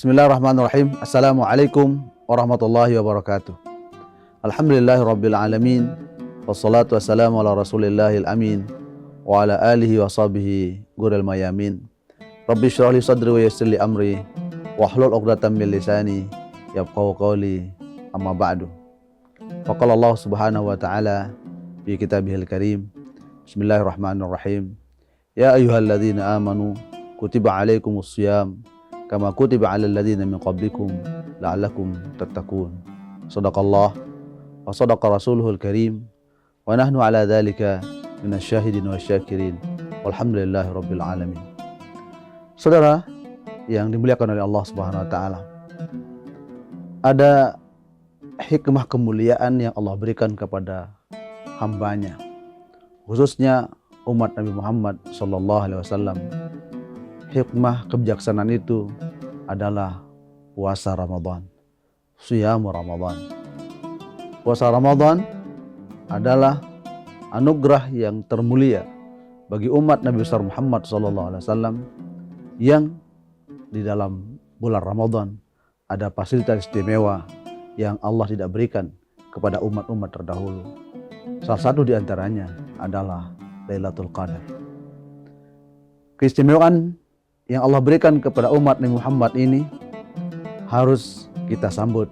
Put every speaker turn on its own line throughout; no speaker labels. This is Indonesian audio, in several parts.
Bismillahirrahmanirrahim. Assalamualaikum warahmatullahi wabarakatuh. Alhamdulillahirabbil alamin. Wassalatu wassalamu ala Rasulillahil amin wa ala alihi wa sahbihi ghuril mayamin. Rabbi shrah li sadri wa yassir li amri wahlul 'uqdatam min lisani yafqahu qawli. Amma ba'du. Faqala Allah Subhanahu wa ta'ala fi kitabihil karim. Bismillahirrahmanirrahim. Ya ayyuhalladzina amanu kutiba alaikumus shiyam kama kutiba alal ladzina min qablikum la'allakum tattaqun. Shadaqallah wa shadaqa rasuluhul karim wa nahnu ala dzalika minasyahidin wasyakirin walhamdulillahi rabbil alamin. Saudara yang dimuliakan oleh Allah Subhanahu wa taala, ada hikmah kemuliaan yang Allah berikan kepada hambanya, khususnya umat Nabi Muhammad SAW. Hikmah kebijaksanaan itu adalah puasa Ramadan, Shiyamu Ramadan. Puasa Ramadan adalah anugerah yang termulia bagi umat Nabi besar Muhammad SAW, yang di dalam bulan Ramadan ada fasilitas istimewa yang Allah tidak berikan kepada umat-umat terdahulu. Salah satu di antaranya adalah Lailatul Qadar. Keistimewaan yang Allah berikan kepada umat Nabi Muhammad ini harus kita sambut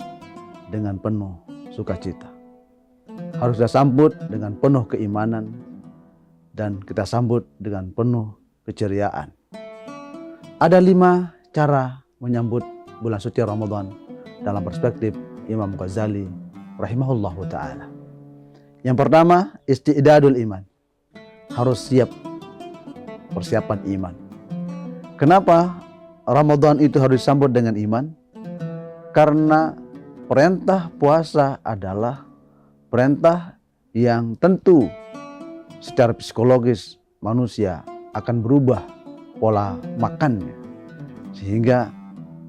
dengan penuh sukacita. Harus kita sambut dengan penuh keimanan dan kita sambut dengan penuh keceriaan. Ada 5 cara menyambut bulan suci Ramadan dalam perspektif Imam Ghazali rahimahullahu ta'ala. Yang pertama, isti'dadul iman. Harus siap, persiapan iman. Kenapa Ramadan itu harus disambut dengan iman? Karena perintah puasa adalah perintah yang tentu secara psikologis manusia akan berubah pola makannya. Sehingga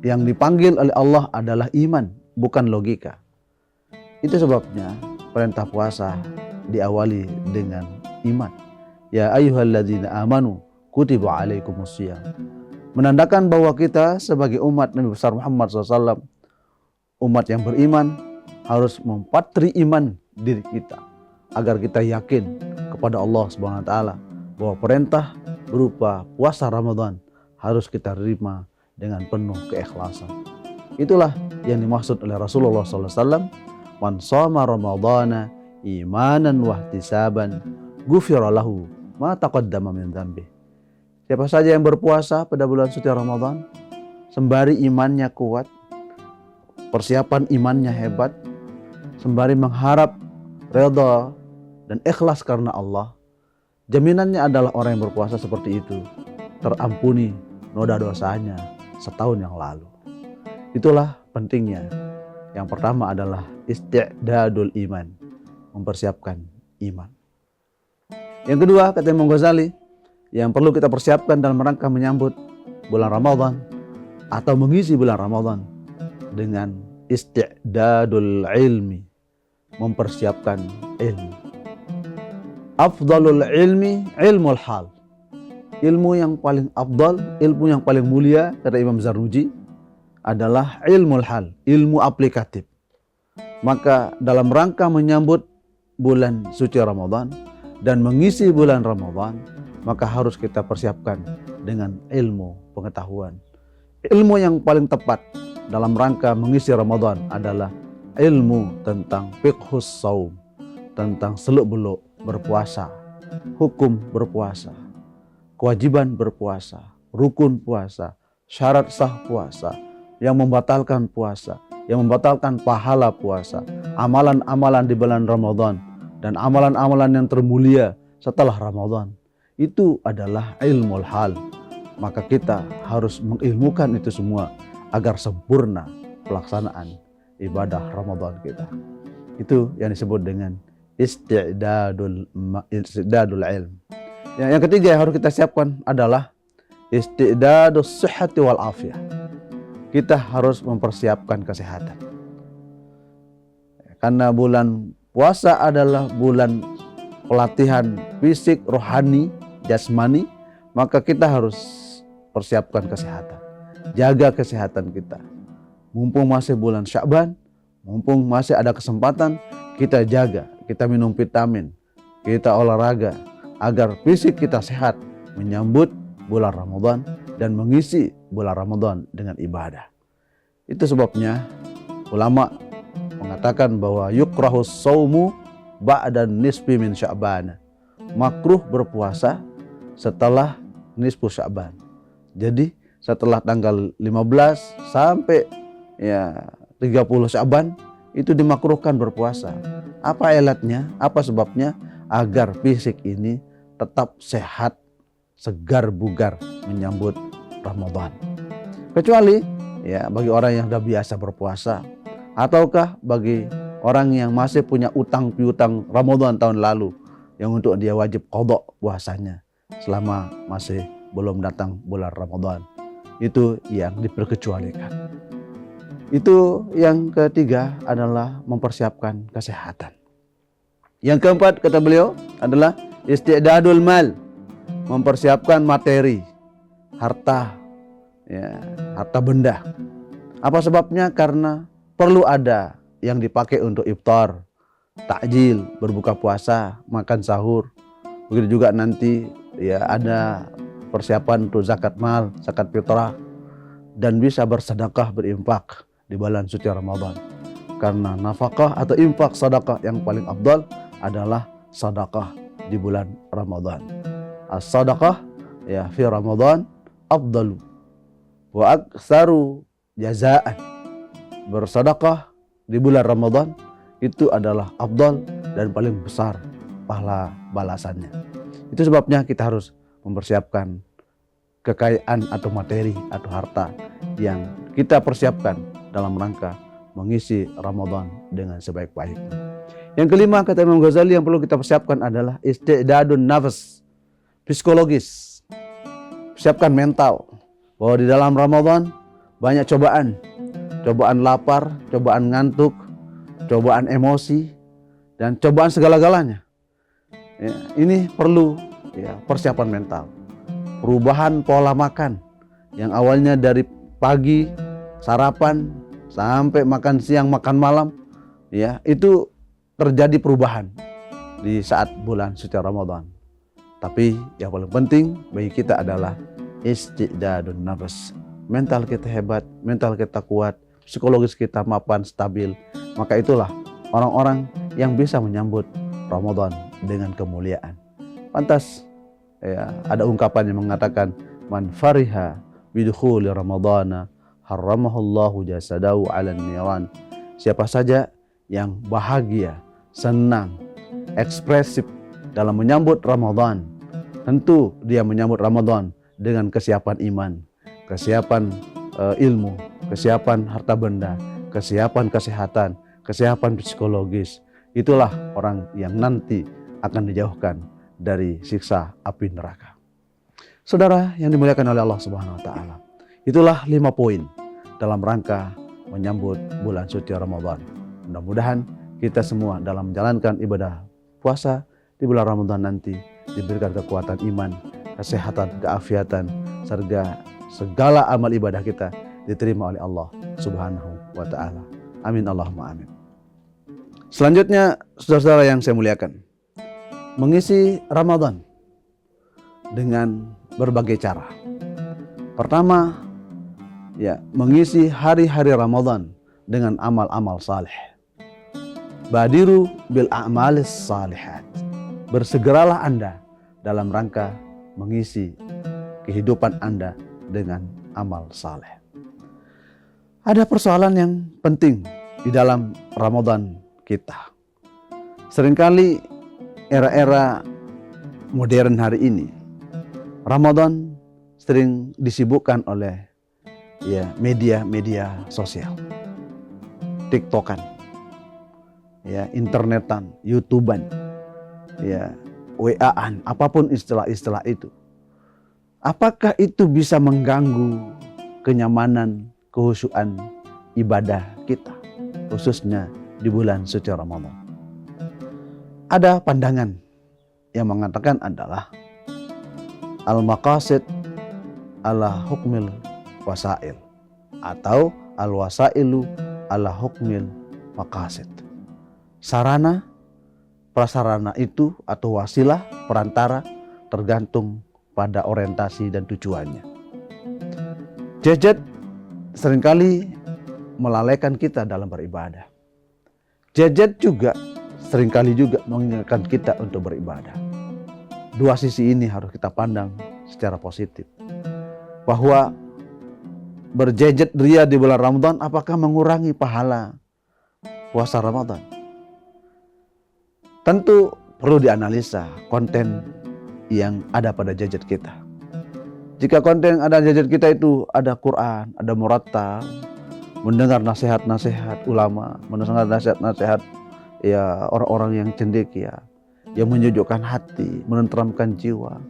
yang dipanggil oleh Allah adalah iman, bukan logika. Itu sebabnya perintah puasa diawali dengan iman. Ya ayyuhalladzina amanu kutiba alaikumus shiyam. Menandakan bahwa kita sebagai umat Nabi besar Muhammad SAW, umat yang beriman, harus mempatri iman diri kita agar kita yakin kepada Allah Subhanahu wa taala bahwa perintah berupa puasa Ramadan harus kita terima dengan penuh keikhlasan. Itulah yang dimaksud oleh Rasulullah SAW. Man shoma Ramadana imanan wahtisaban ghufira lahu ma taqaddama min dzambi. Siapa saja yang berpuasa pada bulan suci Ramadan sembari imannya kuat, persiapan imannya hebat, sembari mengharap redha dan ikhlas karena Allah, jaminannya adalah orang yang berpuasa seperti itu terampuni noda dosanya setahun yang lalu. Itulah pentingnya. Yang pertama adalah isti'dadul iman, mempersiapkan iman. Yang kedua, kata Imam Ghazali, yang perlu kita persiapkan dalam rangka menyambut bulan Ramadan atau mengisi bulan Ramadan dengan isti'dadul ilmi, mempersiapkan ilmu. Afdalul ilmi ilmul hal. Ilmu yang paling afdal, ilmu yang paling mulia, kata Imam Zarnuji, adalah ilmul hal, ilmu aplikatif. Maka dalam rangka menyambut bulan suci Ramadan dan mengisi bulan Ramadan, maka harus kita persiapkan dengan ilmu pengetahuan. Ilmu yang paling tepat dalam rangka mengisi Ramadan adalah ilmu tentang fiqhus shaum, tentang seluk-beluk berpuasa, hukum berpuasa, kewajiban berpuasa, rukun puasa, syarat sah puasa, yang membatalkan puasa, yang membatalkan pahala puasa, amalan-amalan di bulan Ramadan, dan amalan-amalan yang termulia setelah Ramadan. Itu adalah ilmul hal. Maka kita harus mengilmukan itu semua agar sempurna pelaksanaan ibadah Ramadan kita. Itu yang disebut dengan isti'dadul ilm. Yang ketiga yang harus kita siapkan adalah isti'dadus sihhati wal afiyah. Kita harus mempersiapkan kesehatan. Karena bulan puasa adalah bulan pelatihan fisik, rohani, jasmani, maka kita harus persiapkan kesehatan. jaga kesehatan kita. Mumpung masih bulan Sya'ban, mumpung masih ada kesempatan, kita jaga, kita minum vitamin, kita olahraga, agar fisik kita sehat menyambut bulan Ramadan dan mengisi bulan Ramadan dengan ibadah. Itu sebabnya ulama mengatakan bahwa yukrahus saumu ba'da nisfi min Sya'ban. Makruh berpuasa setelah nisfu Sya'ban. Jadi setelah tanggal 15 sampai 30 Sya'ban itu dimakruhkan berpuasa. Apa ilatnya? Apa sebabnya? Agar fisik ini tetap sehat, segar bugar menyambut Ramadan. Kecuali bagi orang yang sudah biasa berpuasa, ataukah bagi orang yang masih punya utang piutang Ramadan tahun lalu yang untuk dia wajib qadha puasanya selama masih belum datang bulan Ramadan. Itu yang diperkecualikan. Itu yang ketiga adalah mempersiapkan kesehatan. Yang keempat kata beliau adalah isti'dadul mal, mempersiapkan materi, harta, harta benda. Apa sebabnya? Karena perlu ada yang dipakai untuk iftar, takjil, berbuka puasa, makan sahur. Begitu juga nanti ada persiapan untuk zakat mal, zakat fitrah, dan bisa bersedekah, berinfak di bulan suci Ramadan. Karena nafkah atau infak sedekah yang paling afdal adalah sedekah di bulan Ramadan. As-sadaqah fi Ramadan afdalu wa aktsaru jazaan. Bersedekah di bulan Ramadan itu adalah afdal dan paling besar pahala balasannya. Itu sebabnya kita harus mempersiapkan kekayaan atau materi atau harta yang kita persiapkan dalam rangka mengisi Ramadan dengan sebaik-baiknya. Yang kelima kata Imam Ghazali yang perlu kita persiapkan adalah isti'dadun nafs, psikologis. Siapkan mental bahwa di dalam Ramadan banyak cobaan. Cobaan lapar, cobaan ngantuk, cobaan emosi, dan cobaan segala-galanya. Ini perlu persiapan mental. Perubahan pola makan yang awalnya dari pagi sarapan sampai makan siang, makan malam, itu terjadi perubahan di saat bulan suci Ramadan. Tapi yang paling penting bagi kita adalah isti'dadun nafs. Mental kita hebat, mental kita kuat, psikologis kita mapan, stabil. Maka itulah orang-orang yang bisa menyambut Ramadan dengan kemuliaan. Pantas ada ungkapan yang mengatakan man fariha bidukhuli ramadhana harramahullahu jasadahu 'alan niran. Siapa saja yang bahagia, senang, ekspresif dalam menyambut Ramadan, tentu dia menyambut Ramadan dengan kesiapan iman, kesiapan ilmu, kesiapan harta benda, kesiapan kesehatan, kesiapan psikologis. Itulah orang yang nanti akan dijauhkan dari siksa api neraka. Saudara yang dimuliakan oleh Allah Subhanahu wa taala. Itulah 5 poin dalam rangka menyambut bulan suci Ramadan. Mudah-mudahan kita semua dalam menjalankan ibadah puasa di bulan Ramadan nanti diberikan kekuatan iman, kesehatan, keafiatan, serta segala amal ibadah kita diterima oleh Allah Subhanahu wa taala. Amin Allahumma amin. Selanjutnya, saudara-saudara yang saya muliakan, mengisi Ramadan dengan berbagai cara. Pertama, mengisi hari-hari Ramadan dengan amal-amal saleh. Badiru bil a'malis salihat. Bersegeralah Anda dalam rangka mengisi kehidupan Anda dengan amal saleh. Ada persoalan yang penting di dalam Ramadan kita. Seringkali era-era modern hari ini, Ramadan sering disibukkan oleh media-media sosial, TikTokan, internetan, YouTubean, WA-an, apapun istilah-istilah itu. Apakah itu bisa mengganggu kenyamanan, kehusyuan ibadah kita, khususnya di bulan suci Ramadan? Ada pandangan yang mengatakan adalah al-maqasid ala hukmil wasail atau al-wasailu ala hukmil maqasid. Sarana, prasarana itu atau wasilah, perantara tergantung pada orientasi dan tujuannya. Gadget seringkali melalaikan kita dalam beribadah. Gadget juga seringkali juga mengingatkan kita untuk beribadah. Dua sisi ini harus kita pandang secara positif. Bahwa bergadget ria di bulan Ramadan apakah mengurangi pahala puasa Ramadan? Tentu perlu dianalisa konten yang ada pada gadget kita. Jika konten yang ada gadget kita itu ada Quran, ada murattal, mendengar nasihat-nasihat ulama, mendengar nasihat-nasihat ya orang-orang yang cendekia, yang menyejukkan hati, menenteramkan jiwa,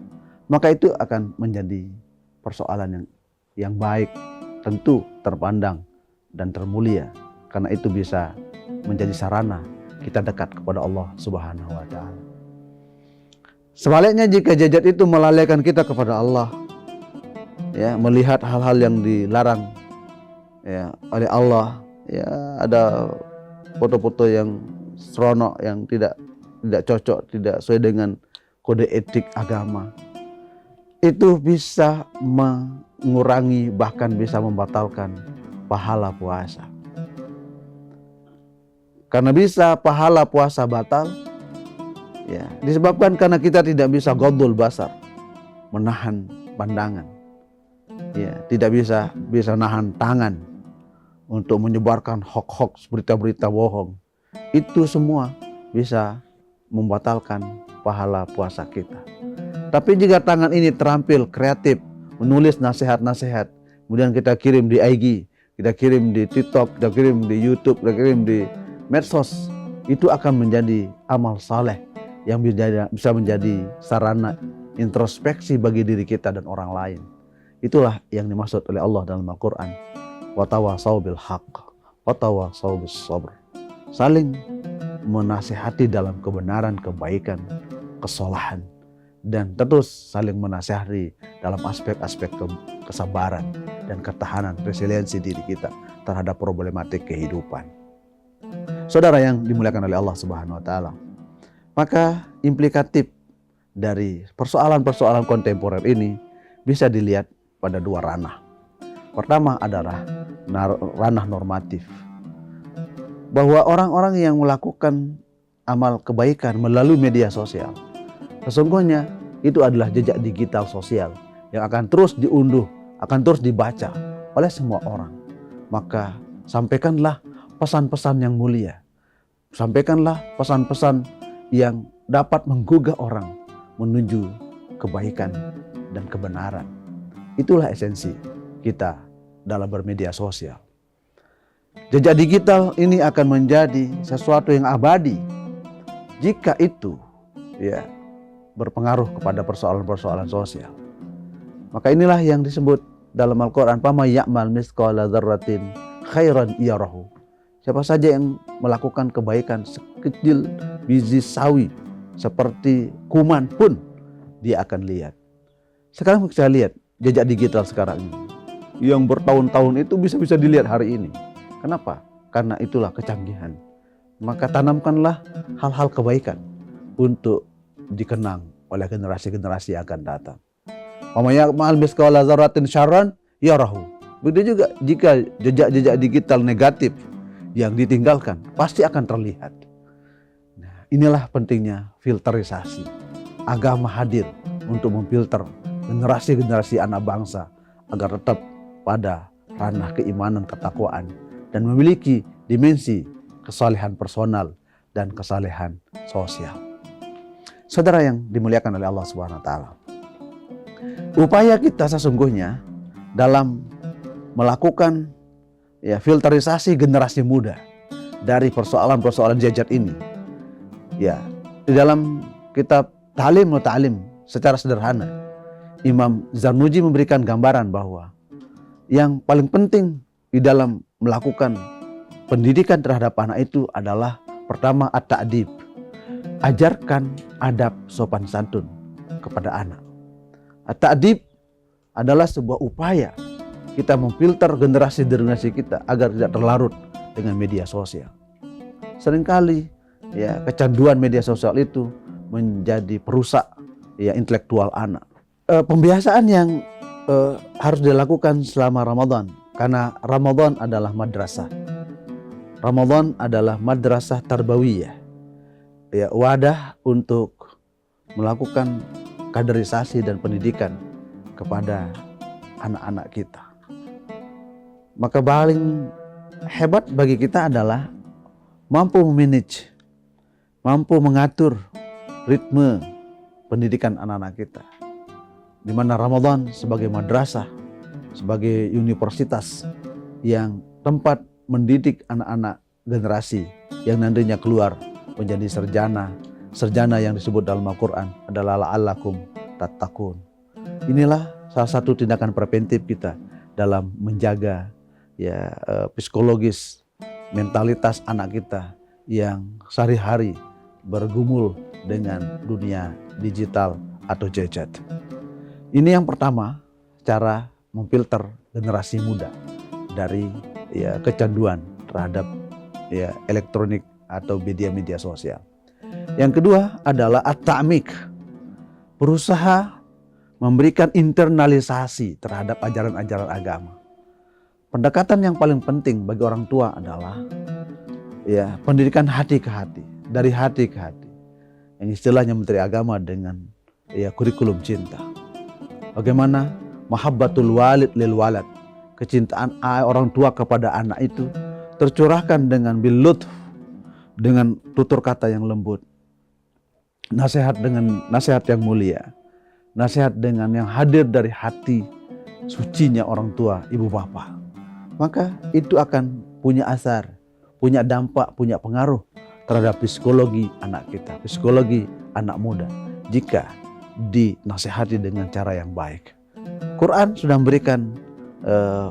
maka itu akan menjadi persoalan yang baik, tentu terpandang dan termulia, karena itu bisa menjadi sarana kita dekat kepada Allah Subhanahu wa Ta'ala. Sebaliknya, jika gadget itu melalaikan kita kepada Allah, ya, melihat hal-hal yang dilarang ya oleh Allah, ya, ada foto-foto yang seronok, yang tidak cocok, tidak sesuai dengan kode etik agama, itu bisa mengurangi, bahkan bisa membatalkan pahala puasa. Karena bisa pahala puasa batal, ya, disebabkan karena kita tidak bisa ghaddul basar, menahan pandangan, ya, tidak bisa nahan tangan untuk menyebarkan hoax, berita-berita bohong. Itu semua bisa membatalkan pahala puasa kita. Tapi jika tangan ini terampil kreatif, menulis nasihat-nasihat, kemudian kita kirim di IG, kita kirim di TikTok, kita kirim di YouTube, kita kirim di medsos, itu akan menjadi amal saleh yang bisa menjadi sarana introspeksi bagi diri kita dan orang lain. Itulah yang dimaksud oleh Allah dalam Al-Quran. Watawasau bil haqq, watawasau bis sabr. Saling menasihati dalam kebenaran, kebaikan, kesalahan, dan terus saling menasihati dalam aspek-aspek kesabaran dan ketahanan, resiliensi diri kita terhadap problematik kehidupan. Saudara yang dimuliakan oleh Allah Subhanahu wa Ta'ala, maka implikatif dari persoalan-persoalan kontemporer ini bisa dilihat pada dua ranah. Pertama adalah ranah normatif, bahwa orang-orang yang melakukan amal kebaikan melalui media sosial, sesungguhnya itu adalah jejak digital sosial yang akan terus diunduh, akan terus dibaca oleh semua orang. Maka sampaikanlah pesan-pesan yang mulia, sampaikanlah pesan-pesan yang dapat menggugah orang menuju kebaikan dan kebenaran. Itulah esensi kita dalam bermedia sosial. Jejak digital ini akan menjadi sesuatu yang abadi jika itu ya berpengaruh kepada persoalan-persoalan sosial. Maka inilah yang disebut dalam Al-Quran, "Faman ya'mal mithqala dzarratin khairan yarahu." Siapa saja yang melakukan kebaikan sekecil biji sawi, seperti kuman pun, dia akan lihat. Sekarang kita lihat jejak digital sekarang ini, yang bertahun-tahun itu bisa dilihat hari ini. Kenapa? Karena itulah kecanggihan. Maka tanamkanlah hal-hal kebaikan untuk dikenang oleh generasi-generasi yang akan datang. "Waman ya'mal mithqala dzarratin syarran yarahu." Begitu juga jika jejak-jejak digital negatif yang ditinggalkan pasti akan terlihat. Nah, inilah pentingnya filterisasi. Agama hadir untuk memfilter generasi-generasi anak bangsa agar tetap pada ranah keimanan, ketakwaan, dan memiliki dimensi kesalehan personal dan kesalehan sosial. Saudara yang dimuliakan oleh Allah Subhanahu wa Ta'ala, upaya kita sesungguhnya dalam melakukan filterisasi generasi muda dari persoalan-persoalan gadget ini, ya, di dalam kitab Ta'lim wa Ta'lim secara sederhana, Imam Zarnuji memberikan gambaran bahwa yang paling penting di dalam melakukan pendidikan terhadap anak itu adalah pertama at-ta'dib. Ajarkan adab sopan santun kepada anak. At-ta'dib adalah sebuah upaya kita memfilter generasi kita agar tidak terlarut dengan media sosial. Seringkali ya kecanduan media sosial itu menjadi perusak ya intelektual anak. Pembiasaan yang harus dilakukan selama Ramadan, karena Ramadan adalah madrasah. Ramadan adalah madrasah tarbawiyah, ya, wadah untuk melakukan kaderisasi dan pendidikan kepada anak-anak kita. Maka paling hebat bagi kita adalah mampu memanage, mampu mengatur ritme pendidikan anak-anak kita. Di mana Ramadan sebagai madrasah, sebagai universitas yang tempat mendidik anak-anak generasi yang nantinya keluar menjadi sarjana yang disebut dalam Al-Quran adalah la'allakum tattaqun. Inilah salah satu tindakan preventif kita dalam menjaga ya psikologis, mentalitas anak kita yang sehari-hari bergumul dengan dunia digital atau gadget. Ini yang pertama, cara memfilter generasi muda dari ya kecanduan terhadap ya elektronik atau media sosial. Yang kedua adalah at-ta'mik, berusaha memberikan internalisasi terhadap ajaran-ajaran agama. Pendekatan yang paling penting bagi orang tua adalah ya pendidikan hati ke hati, dari hati ke hati. Yang istilahnya Menteri Agama dengan ya kurikulum cinta. Bagaimana mahabbatul walid lil walad, kecintaan orang tua kepada anak itu tercurahkan dengan bilutf, dengan tutur kata yang lembut, nasihat dengan nasihat yang mulia, nasihat dengan yang hadir dari hati sucinya orang tua, ibu bapak. Maka itu akan punya asar, punya dampak, punya pengaruh terhadap psikologi anak kita, psikologi anak muda jika dinasihati dengan cara yang baik. Quran sudah memberikan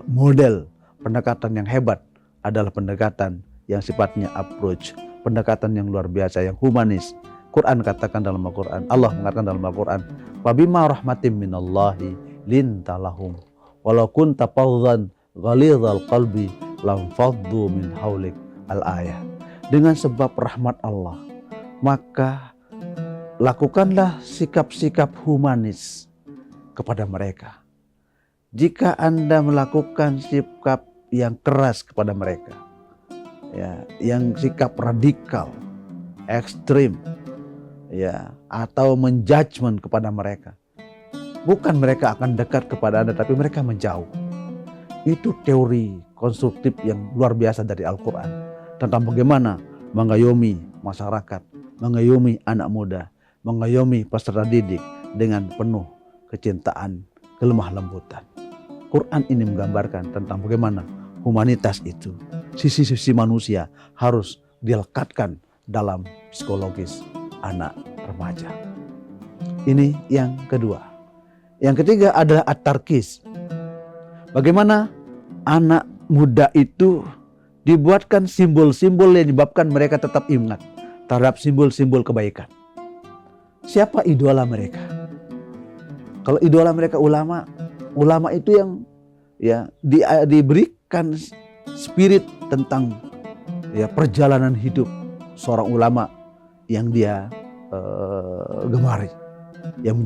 model pendekatan yang hebat, adalah pendekatan yang sifatnya approach, pendekatan yang luar biasa, yang humanis. Quran katakan dalam Al-Quran, Allah mengatakan dalam Al-Quran, "Fabima rahmatim minallahi linta lahum, walau kunta fadhan ghalidhal qalbi lam faddu min haulik." Al-ayah. Dengan sebab rahmat Allah, maka lakukanlah sikap-sikap humanis kepada mereka. Jika Anda melakukan sikap yang keras kepada mereka, ya, yang sikap radikal, ekstrim, ya, atau menjudgment kepada mereka, bukan mereka akan dekat kepada Anda, tapi mereka menjauh. Itu teori konstruktif yang luar biasa dari Al-Quran tentang bagaimana mengayomi masyarakat, mengayomi anak muda, mengayomi peserta didik dengan penuh kecintaan, kelemah lembutan. Quran ini menggambarkan tentang bagaimana humanitas itu, sisi-sisi manusia harus dilekatkan dalam psikologis anak remaja. Ini yang kedua. Yang ketiga adalah at-tarkis. Bagaimana anak muda itu dibuatkan simbol-simbol yang menyebabkan mereka tetap ingat terhadap simbol-simbol kebaikan. Siapa idola mereka? Kalau idola mereka ulama itu yang ya diberikan spirit tentang ya perjalanan hidup seorang ulama yang dia gemari, yang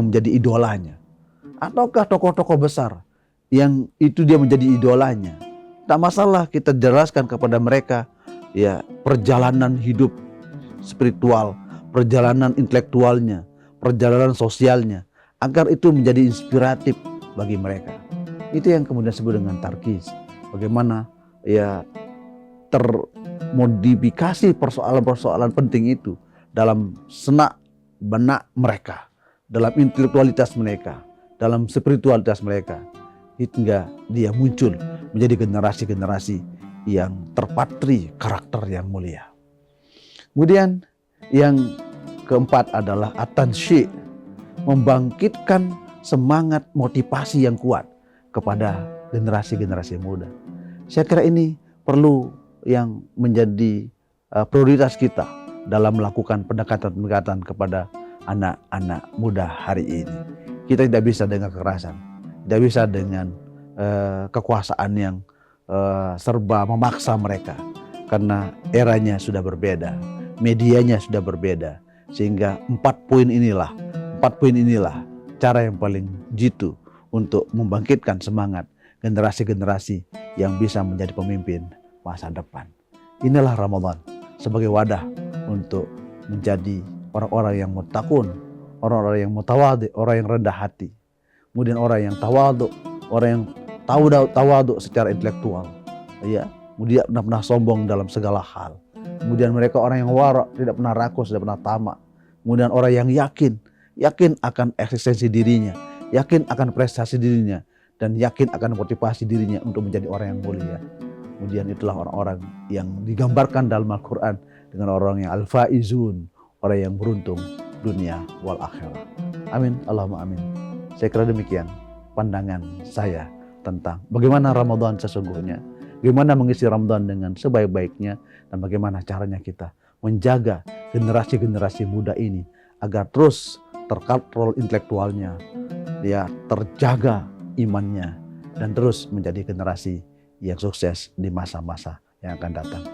menjadi idolanya. Ataukah tokoh-tokoh besar yang itu dia menjadi idolanya? Tak masalah kita jelaskan kepada mereka ya perjalanan hidup spiritual, perjalanan intelektualnya, perjalanan sosialnya, agar itu menjadi inspiratif bagi mereka. Itu yang kemudian disebut dengan tarkis. Bagaimana ya termodifikasi persoalan-persoalan penting itu dalam senak benak mereka, dalam intelektualitas mereka, dalam spiritualitas mereka, hingga dia muncul menjadi generasi-generasi yang terpatri karakter yang mulia. Kemudian yang keempat adalah at-tansyi', membangkitkan semangat motivasi yang kuat kepada generasi-generasi muda. Saya kira ini perlu yang menjadi prioritas kita dalam melakukan pendekatan-pendekatan kepada anak-anak muda hari ini. Kita tidak bisa dengan kekerasan, tidak bisa dengan kekuasaan yang serba memaksa mereka, karena eranya sudah berbeda, medianya sudah berbeda, sehingga 4 poin inilah cara yang paling jitu untuk membangkitkan semangat generasi-generasi yang bisa menjadi pemimpin masa depan. Inilah Ramadan sebagai wadah untuk menjadi orang-orang yang muttaqun, orang-orang yang mutawadhi, orang yang rendah hati, kemudian orang yang tawadhu, orang yang tawadhu secara intelektual, ya, kemudian tidak pernah sombong dalam segala hal. Kemudian mereka orang yang wara, tidak pernah rakus, tidak pernah tamak. Kemudian orang yang yakin akan eksistensi dirinya, yakin akan prestasi dirinya, dan yakin akan motivasi dirinya untuk menjadi orang yang mulia. Kemudian itulah orang-orang yang digambarkan dalam Al-Quran dengan orang yang al-faizun, orang yang beruntung dunia wal akhirah. Amin, Allahumma amin. Saya kira demikian pandangan saya tentang bagaimana Ramadan sesungguhnya, bagaimana mengisi Ramadan dengan sebaik-baiknya, dan bagaimana caranya kita menjaga generasi-generasi muda ini agar terus terkontrol intelektualnya, dia terjaga imannya, dan terus menjadi generasi yang sukses di masa-masa yang akan datang.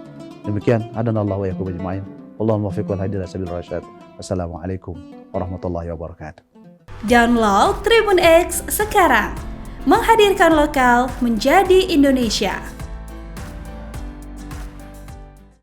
Demikian, hadanallahu wa iyyakum ajma'in. Allahumma waffiq wal hadi ila sabilir rasyad. Wassalamualaikum warahmatullahi wabarakatuh.
Download Tribun X sekarang. Menghadirkan lokal menjadi Indonesia.